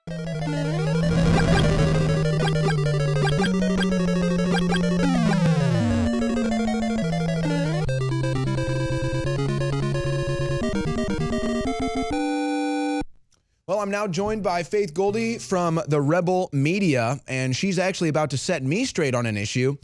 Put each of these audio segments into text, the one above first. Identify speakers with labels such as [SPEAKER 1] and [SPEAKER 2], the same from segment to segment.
[SPEAKER 1] Well, I'm now joined by Faith Goldy from the Rebel Media, and she's actually about to set me straight on an issue.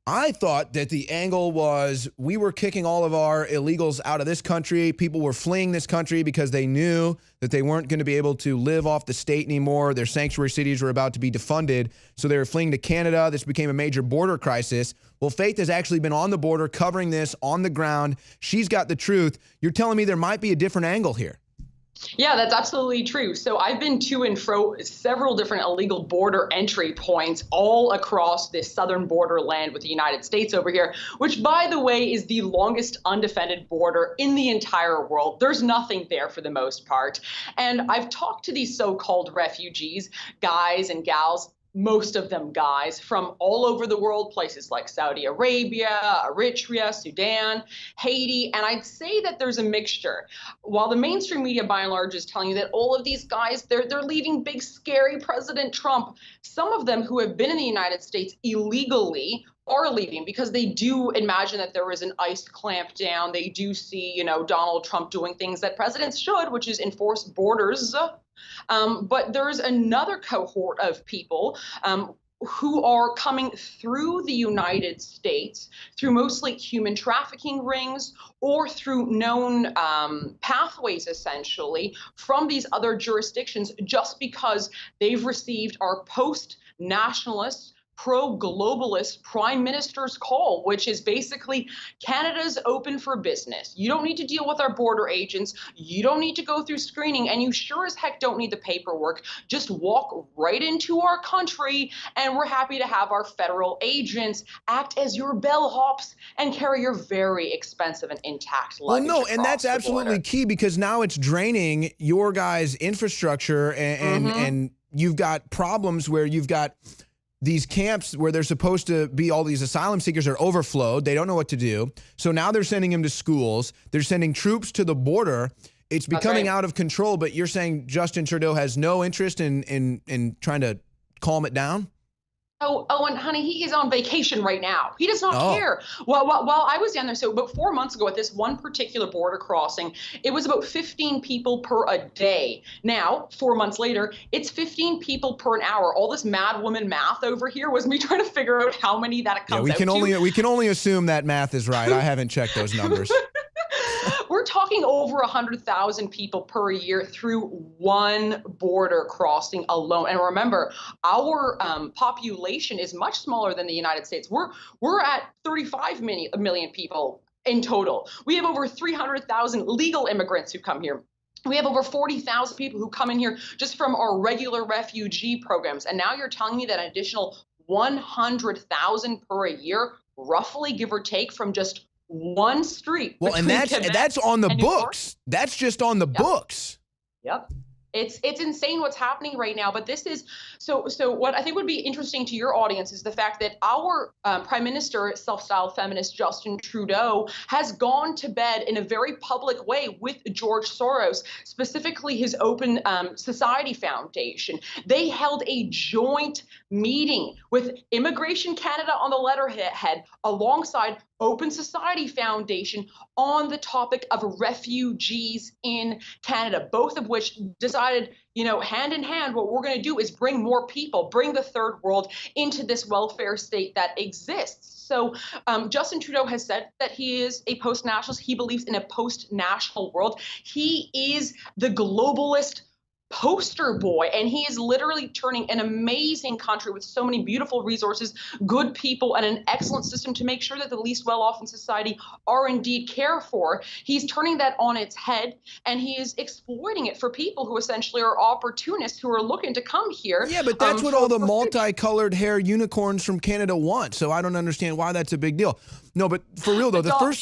[SPEAKER 1] I thought that the angle was we were kicking all of our illegals out of this country. People were fleeing this country because they knew that they weren't going to be able to live off the state anymore. Their sanctuary cities were about to be defunded, so they were fleeing to Canada. This became a major border crisis. Well, Faith has actually been on the border covering this on the ground. She's got the truth. You're telling me there might be a different angle here.
[SPEAKER 2] Yeah, that's absolutely true. So I've been to and fro several different illegal border entry points all across this southern borderland with the United States over here, which, by the way, is the longest undefended border in the entire world. There's nothing there for the most part. And I've talked to these so-called refugees, guys and gals, most of them guys from all over the world, places like Saudi Arabia, Eritrea, Sudan, Haiti, and I'd say that there's a mixture. While the mainstream media by and large is telling you that all of these guys, they're leaving big scary President Trump, some of them who have been in the United States illegally are leaving because they do imagine that there is an ICE clamp down. They do see, Donald Trump doing things that presidents should, which is enforce borders. But there's another cohort of people who are coming through the United States through mostly human trafficking rings or through known pathways, essentially, from these other jurisdictions just because they've received our post-nationalist, pro-globalist Prime Minister's call, which is basically Canada's open for business. You don't need to deal with our border agents. You don't need to go through screening, and you sure as heck don't need the paperwork. Just walk right into our country, and we're happy to have our federal agents act as your bellhops and carry your very expensive and intact luggage.
[SPEAKER 1] Well, no, and that's absolutely key because now it's draining your guys' infrastructure, and you've got problems where you've got these camps where they're supposed to be all these asylum seekers are overflowed. They don't know what to do. So now they're sending them to schools. They're sending troops to the border. It's becoming out of control, but you're saying Justin Trudeau has no interest in trying to calm it down?
[SPEAKER 2] Oh, and honey, he is on vacation right now. He does not care. Well, while I was down there, so about 4 months ago at this one particular border crossing, it was about 15 people per a day. Now, 4 months later, it's 15 people per an hour. All this mad woman math over here was me trying to figure out how many that it comes out to.
[SPEAKER 1] We can only assume that math is right. I haven't checked those numbers.
[SPEAKER 2] We're talking over 100,000 people per year through one border crossing alone. And remember, our population is much smaller than the United States. We're at 35 million people in total. We have over 300,000 legal immigrants who come here. We have over 40,000 people who come in here just from our regular refugee programs. And now you're telling me that an additional 100,000 per a year, roughly, give or take, from just one street.
[SPEAKER 1] Well, and that's on the books. That's just on the books.
[SPEAKER 2] Yep. It's insane what's happening right now. But this is so what I think would be interesting to your audience is the fact that our Prime Minister, self-styled feminist Justin Trudeau, has gone to bed in a very public way with George Soros, specifically his Open Society Foundation. They held a joint meeting with Immigration Canada on the letterhead alongside Open Society Foundation on the topic of refugees in Canada, both of which decided, hand in hand, what we're going to do is bring more people, bring the third world into this welfare state that exists. So Justin Trudeau has said that he is a post-nationalist. He believes in a post-national world. He is the globalist poster boy, and he is literally turning an amazing country with so many beautiful resources, good people, and an excellent system to make sure that the least well-off in society are indeed cared for. He's turning that on its head, and he is exploiting it for people who essentially are opportunists who are looking to come here.
[SPEAKER 1] Yeah, but that's what all the multicolored hair unicorns from Canada want, so I don't understand why that's a big deal. No, but for real though, the first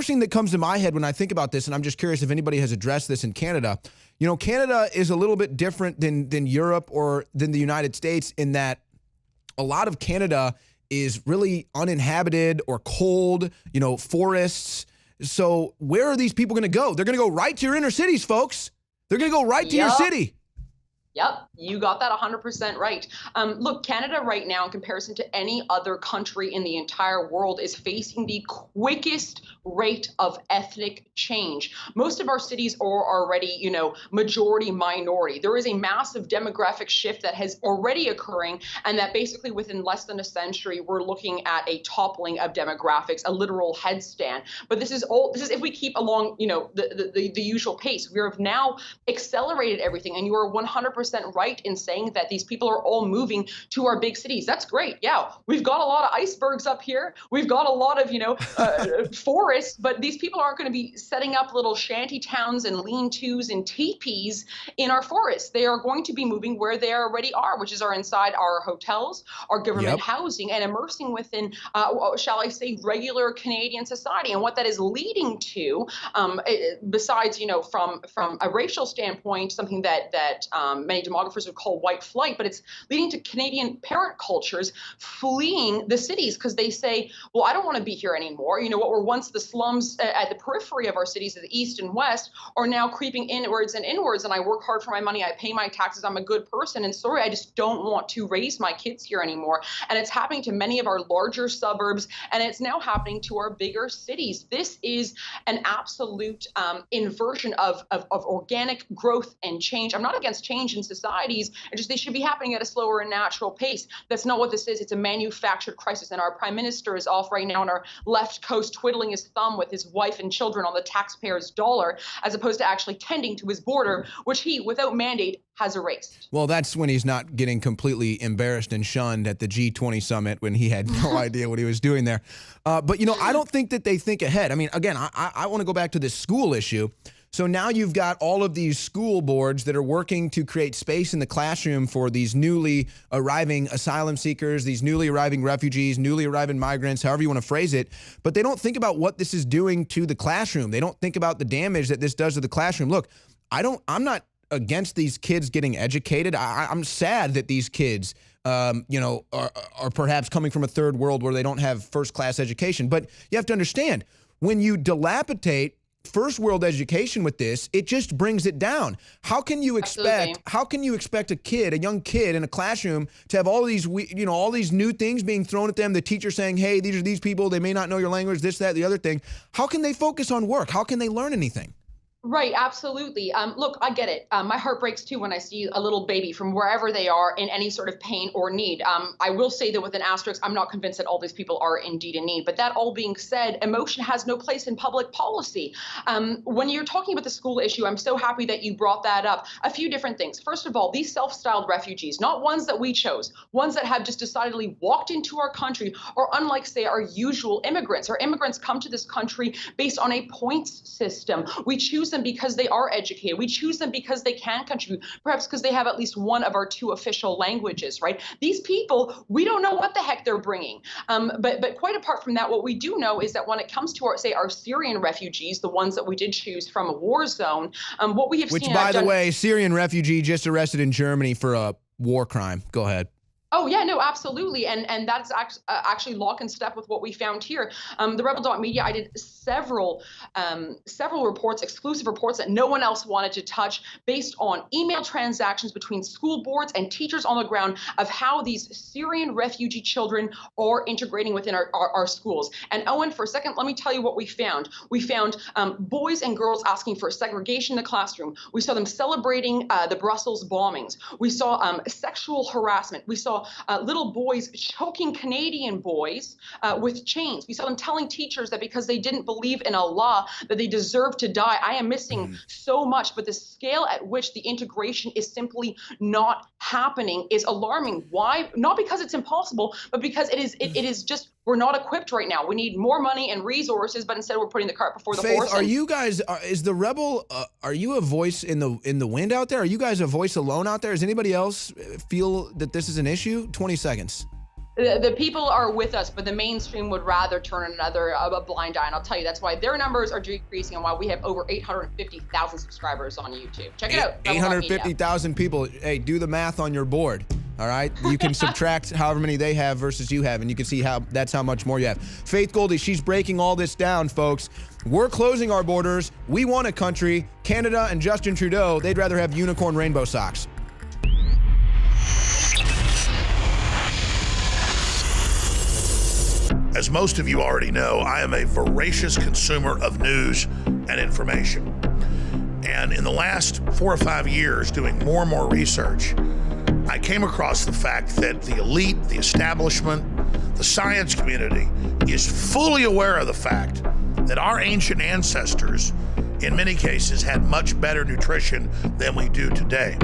[SPEAKER 1] thing that comes to my head when I think about this, and I'm just curious if anybody has addressed this in Canada, Canada is a little bit different than Europe or than the United States in that a lot of Canada is really uninhabited or cold, forests. So where are these people going to go? They're going to go right to your inner cities, folks. They're going to go right to your city.
[SPEAKER 2] Yep, you got that 100% right. Look, Canada right now, in comparison to any other country in the entire world, is facing the quickest rate of ethnic change. Most of our cities are already, majority minority. There is a massive demographic shift that has already occurring, and that basically within less than a century, we're looking at a toppling of demographics, a literal headstand. But this is if we keep along, the usual pace. We have now accelerated everything, and you are 100% right in saying that these people are all moving to our big cities. That's great. Yeah, we've got a lot of icebergs up here. We've got a lot of, forests, but these people aren't going to be setting up little shanty towns and lean-tos and teepees in our forests. They are going to be moving where they already are, which is inside our hotels, our government housing, and immersing within, shall I say, regular Canadian society. And what that is leading to, besides, from a racial standpoint, something that many demographers would call white flight, but it's leading to Canadian parent cultures fleeing the cities because they say, well, I don't want to be here anymore. What were once the slums at the periphery of our cities, the east and west, are now creeping inwards and inwards. And I work hard for my money. I pay my taxes. I'm a good person. And sorry, I just don't want to raise my kids here anymore. And it's happening to many of our larger suburbs, and it's now happening to our bigger cities. This is an absolute inversion of organic growth and change. I'm not against change in societies, and just they should be happening at a slower and natural pace. That's not what this is. It's a manufactured crisis, and our Prime Minister is off right now on our left coast twiddling his thumb with his wife and children on the taxpayer's dollar, as opposed to actually tending to his border, which he, without mandate, has erased.
[SPEAKER 1] Well, that's when he's not getting completely embarrassed and shunned at the G20 summit when he had no idea what he was doing there. But, I don't think that they think ahead. I mean, again, I want to go back to this school issue. So now you've got all of these school boards that are working to create space in the classroom for these newly arriving asylum seekers, these newly arriving refugees, newly arriving migrants, however you want to phrase it. But they don't think about what this is doing to the classroom. They don't think about the damage that this does to the classroom. Look, I'm not against these kids getting educated. I'm sad that these kids, are perhaps coming from a third world where they don't have first-class education. But you have to understand, when you dilapidate first world education with this, it just brings it down. How can you expect a young kid in a classroom to have all these new things being thrown at them, the teacher saying, hey, these are these people, they may not know your language, this, that, the other thing. How can they focus on work? How can they learn anything?
[SPEAKER 2] Right, absolutely. Look, I get it. My heart breaks too when I see a little baby from wherever they are in any sort of pain or need. I will say that with an asterisk, I'm not convinced that all these people are indeed in need. But that all being said, emotion has no place in public policy. When you're talking about the school issue, I'm so happy that you brought that up. A few different things. First of all, these self-styled refugees, not ones that we chose, ones that have just decidedly walked into our country, or unlike, say, our usual immigrants. Our immigrants come to this country based on a points system. We choose them because they are educated. We choose them because they can contribute, perhaps because they have at least one of our two official languages, right? These people, we don't know what the heck they're bringing. But quite apart from that, what we do know is that when it comes to our Syrian refugees, the ones that we did choose from a war zone, what we have seen—
[SPEAKER 1] Which, by the way, Syrian refugee just arrested in Germany for a war crime. Go ahead.
[SPEAKER 2] Oh, yeah, no, absolutely. And that's actually lock and step with what we found here. The Rebel.media, I did several reports, exclusive reports that no one else wanted to touch, based on email transactions between school boards and teachers on the ground of how these Syrian refugee children are integrating within our schools. And Owen, for a second, let me tell you what we found. We found boys and girls asking for segregation in the classroom. We saw them celebrating the Brussels bombings. We saw sexual harassment. We saw little boys choking Canadian boys with chains. We saw them telling teachers that because they didn't believe in Allah, that they deserved to die. I am missing so much, but the scale at which the integration is simply not happening is alarming. Why? Not because it's impossible, but because it is just, we're not equipped right now. We need more money and resources, but instead we're putting the cart before the horse.
[SPEAKER 1] Faith, are you guys, is the Rebel, are you a voice in the wind out there? Are you guys a voice alone out there? Does anybody else feel that this is an issue? 20 seconds.
[SPEAKER 2] The people are with us, but the mainstream would rather turn a blind eye. And I'll tell you, that's why their numbers are decreasing and why we have over 850,000 subscribers on YouTube. Check it out.
[SPEAKER 1] 850,000 people. Hey, do the math on your board. All right. You can subtract however many they have versus you have, and you can see that's how much more you have. Faith Goldy, she's breaking all this down, folks. We're closing our borders. We want a country. Canada and Justin Trudeau, they'd rather have unicorn rainbow socks.
[SPEAKER 3] As most of you already know, I am a voracious consumer of news and information. And in the last 4 or 5 years, doing more and more research, I came across the fact that the elite, the establishment, the science community is fully aware of the fact that our ancient ancestors, in many cases, had much better nutrition than we do today.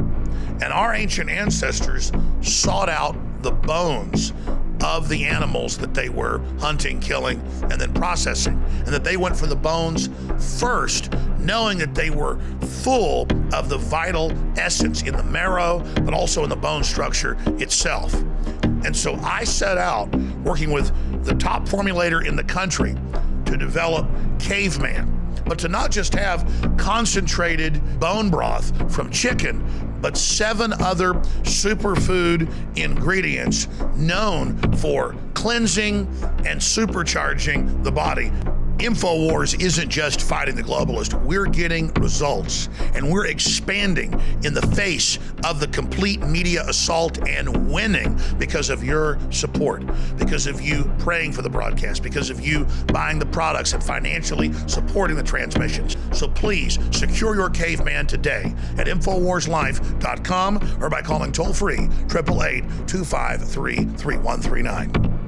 [SPEAKER 3] And our ancient ancestors sought out the bones of the animals that they were hunting, killing, and then processing. And that they went for the bones first, knowing that they were full of the vital essence in the marrow, but also in the bone structure itself. And so I set out working with the top formulator in the country to develop Caveman, but to not just have concentrated bone broth from chicken, but 7 other superfood ingredients known for cleansing and supercharging the body. INFOWARS isn't just fighting the globalist. We're getting results, and we're expanding in the face of the complete media assault and winning because of your support, because of you praying for the broadcast, because of you buying the products and financially supporting the transmissions. So please secure your Caveman today at InfoWarsLife.com or by calling toll-free 888-253-3139.